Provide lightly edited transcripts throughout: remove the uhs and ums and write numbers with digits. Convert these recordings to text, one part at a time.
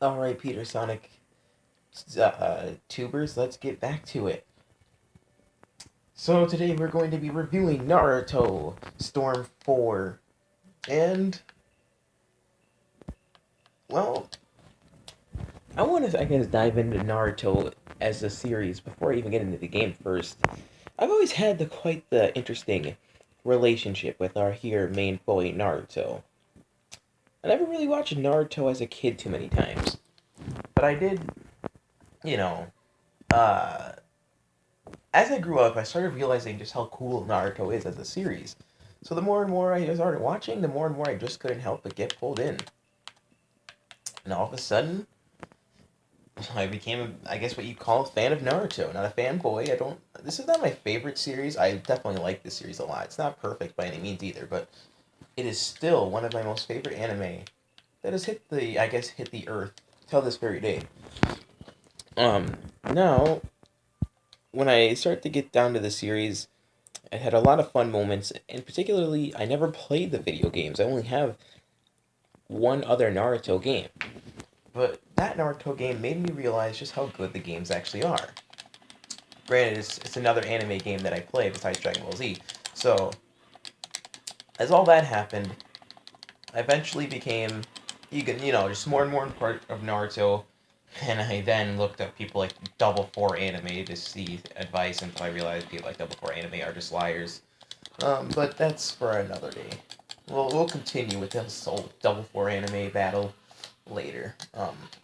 Alright, Peter Sonic tubers, let's get back to it. So today we're going to be reviewing Naruto Storm 4. And, well, I want to, dive into Naruto as a series before I even get into the game first. I've always had quite the interesting relationship with our here main boy Naruto. I never really watched Naruto as a kid too many times. But I did, you know, uh, as I grew up, I started realizing just how cool Naruto is as a series. So the more and more I started watching, the more and more I just couldn't help but get pulled in. And all of a sudden, I became, I guess, what you call a fan of Naruto. Not a fanboy. I don't. This is not my favorite series. I definitely like this series a lot. It's not perfect by any means either, but it is still one of my most favorite anime that has hit the earth till this very day. Um, Now when I start to get down to the series, I had a lot of fun moments, and particularly, I never played the video games. I only have one other Naruto game. But that Naruto game made me realize just how good the games actually are. Granted, it's another anime game that I play besides Dragon Ball Z. So, as all that happened, I eventually became, just more and more part of Naruto. And I then looked up people like Double 4 Anime to see advice until I realized people like Double 4 Anime are just liars. But that's for another day. We'll continue with this whole Double 4 Anime battle later.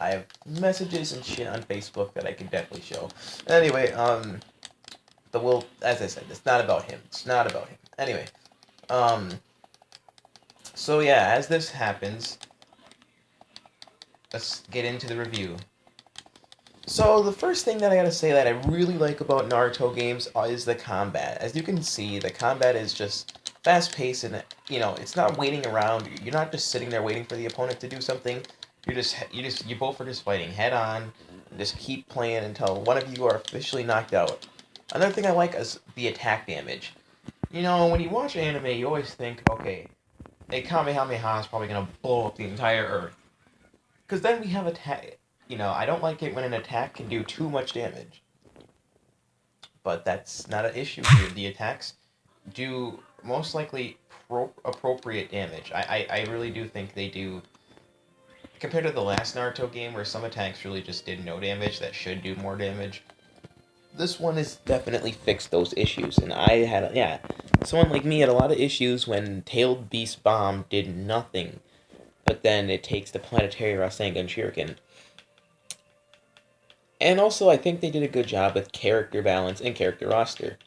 I have messages and shit on Facebook that I can definitely show. Anyway, as I said, it's not about him. It's not about him. Anyway, um, so yeah, as this happens, let's get into the review. So the first thing that I gotta say that I really like about Naruto games is the combat. As you can see, the combat is just fast paced, and it's not waiting around. You're not just sitting there waiting for the opponent to do something. You both are just fighting head on, and just keep playing until one of you are officially knocked out. Another thing I like is the attack damage. When you watch anime, you always think, okay, a Kamehameha is probably gonna blow up the entire Earth. Because then we have attack. I don't like it when an attack can do too much damage. But that's not an issue here. The attacks do most likely appropriate damage. I really do think they do. Compared to the last Naruto game, where some attacks really just did no damage that should do more damage, this one has definitely fixed those issues. And someone like me had a lot of issues when Tailed Beast Bomb did nothing, but then it takes the Planetary Rasengan Shuriken. And also, I think they did a good job with character balance and character roster.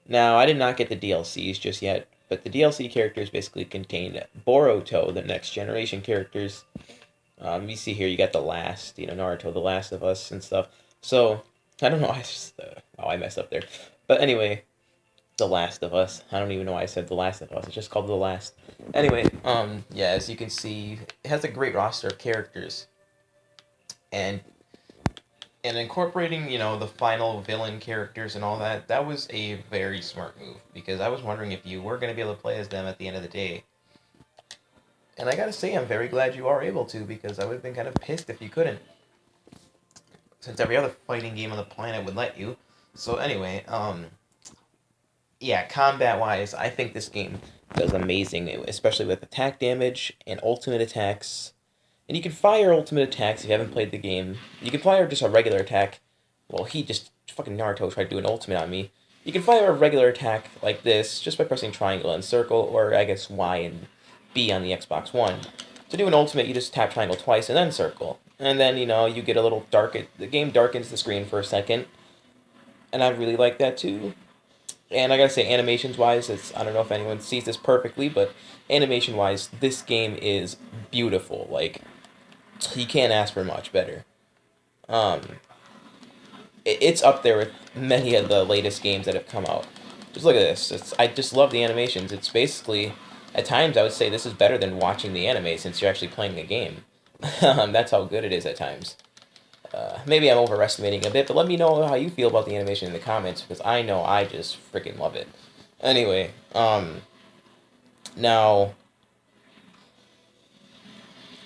Now, I did not get the DLCs just yet, but the DLC characters basically contain Boruto, the next generation characters. You see here, you got the last, Naruto, the Last of Us, and stuff. So, I don't know, I messed up there. But anyway, the Last of Us. I don't even know why I said the Last of Us. It's just called the Last. Anyway, yeah, as you can see, it has a great roster of characters. And incorporating, the final villain characters and all that, that was a very smart move, because I was wondering if you were going to be able to play as them at the end of the day. And I gotta say, I'm very glad you are able to, because I would have been kind of pissed if you couldn't, since every other fighting game on the planet would let you. So anyway, yeah, combat-wise, I think this game does amazing, especially with attack damage and ultimate attacks. And you can fire ultimate attacks if you haven't played the game. You can fire just a regular attack. Well, fucking Naruto tried to do an ultimate on me. You can fire a regular attack like this just by pressing triangle and circle, or I guess Y and B on the Xbox One. To do an ultimate, you just tap triangle twice and then circle. And then, you get a little the game darkens the screen for a second. And I really like that too. And I gotta say, animations wise, I don't know if anyone sees this perfectly, but animation wise, this game is beautiful. Like, you can't ask for much better. Um, it's up there with many of the latest games that have come out. Just look at this. I just love the animations. It's basically, at times, I would say this is better than watching the anime, since you're actually playing the game. That's how good it is at times. Maybe I'm overestimating a bit, but let me know how you feel about the animation in the comments, because I know I just freaking love it. Anyway, now,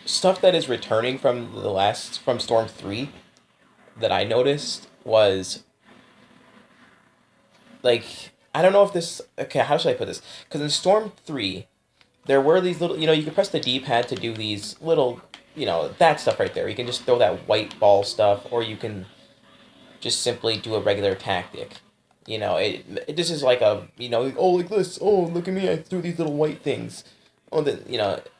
stuff that is returning from Storm 3 that I noticed was like, I don't know if this, okay, how should I put this? Because in Storm 3, there were these little, you can press the D-pad to do these little, that stuff right there. You can just throw that white ball stuff, or you can just simply do a regular tactic. This is like oh, like this. Oh, look at me! I threw these little white things. Oh,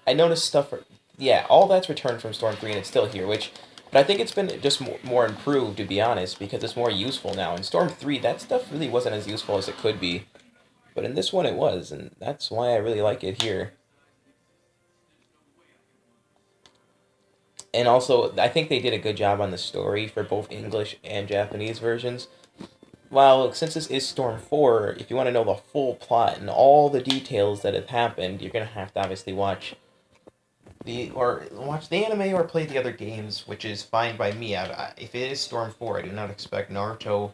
I noticed stuff. Yeah, all that's returned from Storm 3, and it's still here. But I think it's been just more improved, to be honest, because it's more useful now. In Storm 3, that stuff really wasn't as useful as it could be, but in this one, it was, and that's why I really like it here. And also, I think they did a good job on the story for both English and Japanese versions. Well, since this is Storm 4, if you want to know the full plot and all the details that have happened, you're going to have to obviously watch the anime or play the other games, which is fine by me. If it is Storm 4, I do not expect Naruto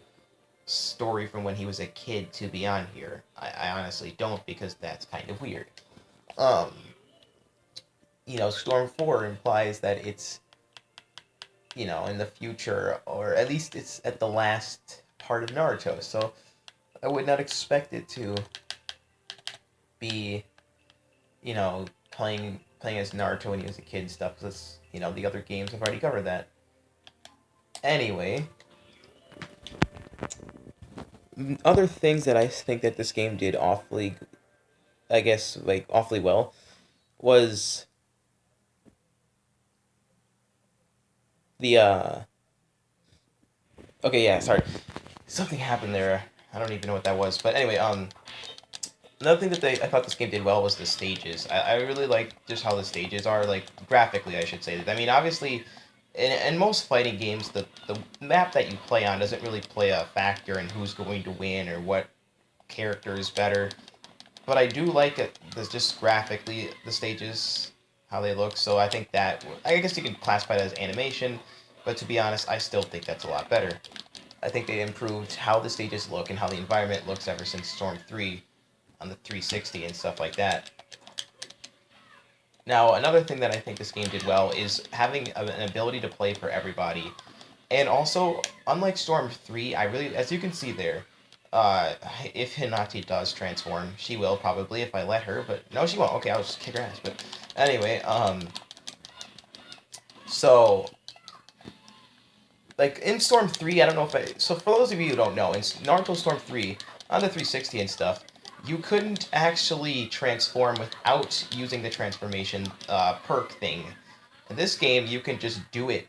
story from when he was a kid to be on here. I honestly don't, because that's kind of weird. Um, Storm 4 implies that it's, in the future, or at least it's at the last part of Naruto, so I would not expect it to be, playing as Naruto when he was a kid and stuff, because, the other games have already covered that. Anyway, other things that I think that this game did awfully, I guess, like, awfully well, was the, okay, yeah, sorry. Something happened there. I don't even know what that was. But anyway, another thing that I thought this game did well was the stages. I really like just how the stages are, like, graphically, I should say. I mean, obviously, in most fighting games, the map that you play on doesn't really play a factor in who's going to win or what character is better. But I do like it, just graphically, the stages, how they look. So I think that, I guess you can classify it as animation, but to be honest, I still think that's a lot better. I think they improved how the stages look and how the environment looks ever since Storm 3 on the 360 and stuff like that. Now, another thing that I think this game did well is having an ability to play for everybody. And also, unlike Storm 3, I really, as you can see there, if Hinata does transform, she will probably if I let her, but no, she won't. Okay, I'll just kick her ass. But anyway, so, like, in Storm 3, I don't know if I... So, for those of you who don't know, in Naruto Storm 3, on the 360 and stuff, you couldn't actually transform without using the transformation perk thing. In this game, you can just do it,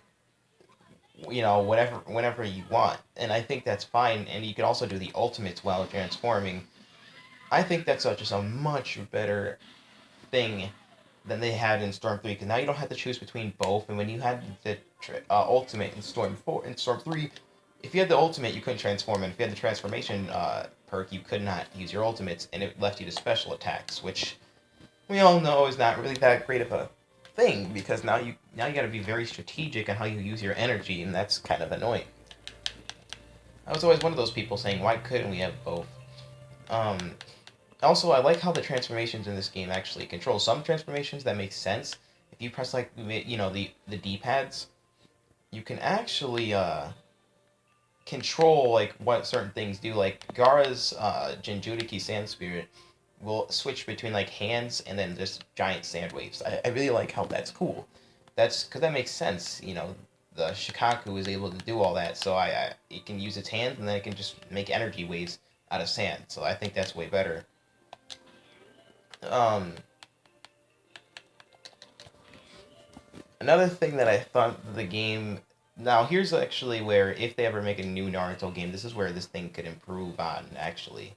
whenever you want. And I think that's fine, and you can also do the ultimates while transforming. I think that's just a much better thing than they had in Storm 3, because now you don't have to choose between both, and when you had the ultimate in Storm 4, in Storm 3, if you had the ultimate, you couldn't transform, and if you had the transformation perk, you could not use your ultimates, and it left you to special attacks, which we all know is not really that great of a thing, because now you got to be very strategic on how you use your energy, and that's kind of annoying. I was always one of those people saying, why couldn't we have both? Um, Also, I like how the transformations in this game actually control some transformations that make sense. If you press, like, the D-pads, you can actually control, like, what certain things do. Like, Gaara's Jinjuriki Sand Spirit will switch between, like, hands and then just giant sand waves. I really like how that's cool. That's because that makes sense. The Shikaku is able to do all that, so it can use its hands and then it can just make energy waves out of sand. So I think that's way better. Um, Another thing that I thought the game. Now, here's actually where, if they ever make a new Naruto game, this is where this thing could improve on, actually.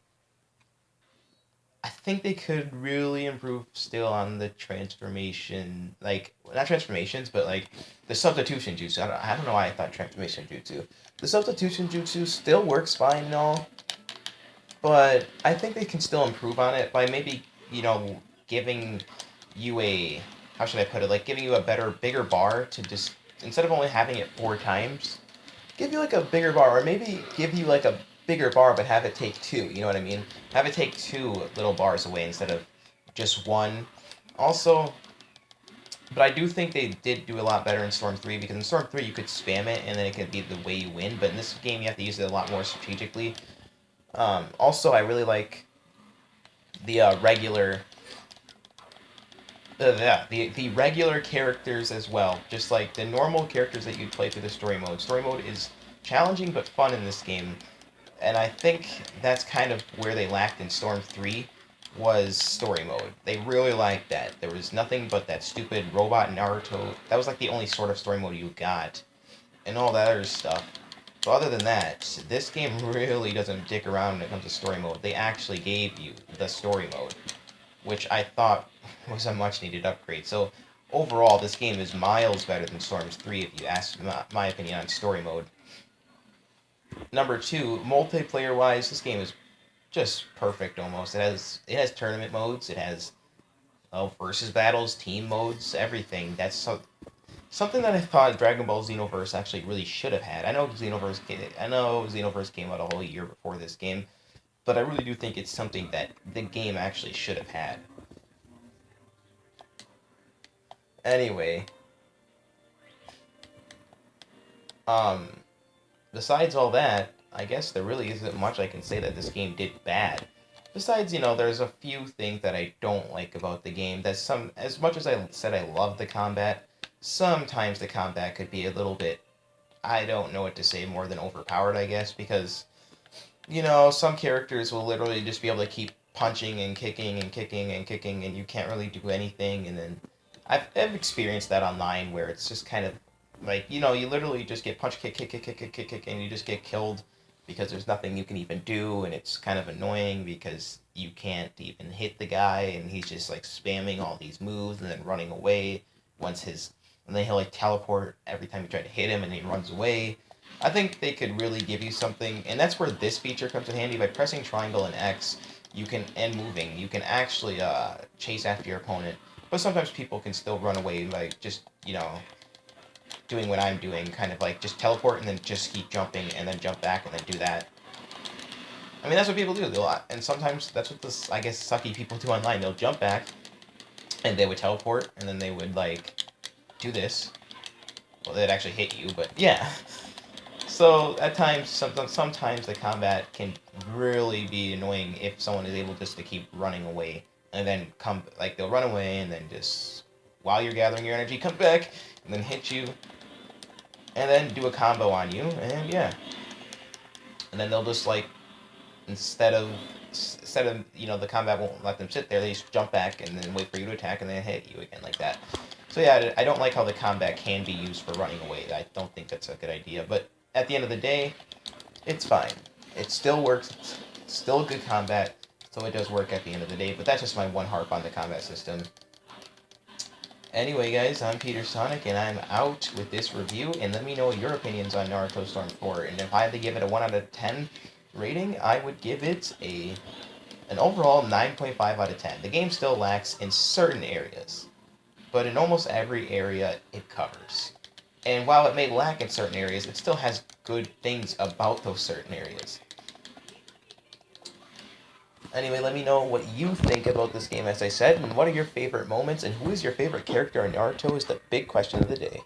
I think they could really improve still on the transformation, like, not transformations, but, like, the substitution jutsu. I don't know why I thought transformation jutsu. The substitution jutsu still works fine and all, but I think they can still improve on it by maybe, giving you a, how should I put it, like, giving you a bigger bar to just, instead of only having it 4 times, give you, like, a bigger bar, or maybe give you, like, a bigger bar, but have it take 2, you know what I mean? Have it take 2 little bars away instead of just 1. Also, But I do think they did do a lot better in Storm 3 because in Storm 3 you could spam it and then it could be the way you win. But in this game you have to use it a lot more strategically. Also, I really like the regular yeah, the regular characters as well. Just like the normal characters that you'd play through the story mode. Story mode is challenging but fun in this game, and I think that's kind of where they lacked in Storm 3 was story mode. They really liked that. There was nothing but that stupid robot Naruto. That was like the only sort of story mode you got, and all that other stuff. So other than that, this game really doesn't dick around when it comes to story mode. They actually gave you the story mode, which I thought was a much needed upgrade. So overall, this game is miles better than Storms 3 if you ask my opinion on story mode. Number two, multiplayer wise, this game is just perfect almost. It has tournament modes, it has versus battles, team modes, everything. That's something that I thought Dragon Ball Xenoverse actually really should have had. I know Xenoverse came out a whole year before this game, but I really do think it's something that the game actually should have had. Anyway, um, besides all that, I guess there really isn't much I can say that this game did bad. Besides, there's a few things that I don't like about the game. That some, as much as I said I love the combat, sometimes the combat could be a little bit, I don't know what to say, more than overpowered, I guess, because, some characters will literally just be able to keep punching and kicking and kicking and kicking, and you can't really do anything, and then I've experienced that online where it's just kind of like, you literally just get punch, kick, kick, kick, kick, kick, kick, kick, and you just get killed because there's nothing you can even do, and it's kind of annoying because you can't even hit the guy, and he's just like spamming all these moves and then running away once his, and then he'll like teleport every time you try to hit him, and he runs away. I think they could really give you something, and that's where this feature comes in handy. By pressing triangle and X, you can, and moving, you can actually chase after your opponent. But sometimes people can still run away, like just doing what I'm doing, kind of like just teleport and then just keep jumping and then jump back and then do that. I mean, that's what people do a lot, and sometimes that's what this, I guess, sucky people do online. They'll jump back and they would teleport and then they would like do this. Well, they'd actually hit you, but yeah. So at times, sometimes the combat can really be annoying if someone is able just to keep running away and then come, like they'll run away and then just while you're gathering your energy, come back and then hit you and then do a combo on you, and yeah, and then they'll just like instead of the combat won't let them sit there, they just jump back and then wait for you to attack and then hit you again like that. So yeah, I don't like how the combat can be used for running away. I don't think that's a good idea. But at the end of the day, it's fine. It still works. It's still a good combat, so it does work at the end of the day. But that's just my one harp on the combat system. Anyway, guys, I'm Peter Sonic, and I'm out with this review. And let me know your opinions on Naruto Storm 4. And if I had to give it a 1 out of 10 rating, I would give it an overall 9.5 out of 10. The game still lacks in certain areas, but in almost every area it covers. And while it may lack in certain areas, it still has good things about those certain areas. Anyway, let me know what you think about this game, as I said, and what are your favorite moments, and who is your favorite character in Naruto is the big question of the day.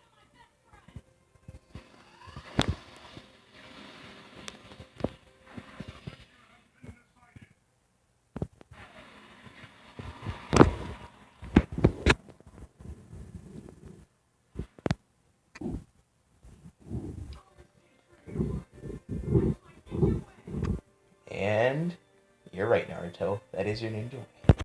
And you're right, Naruto. That is your name to win.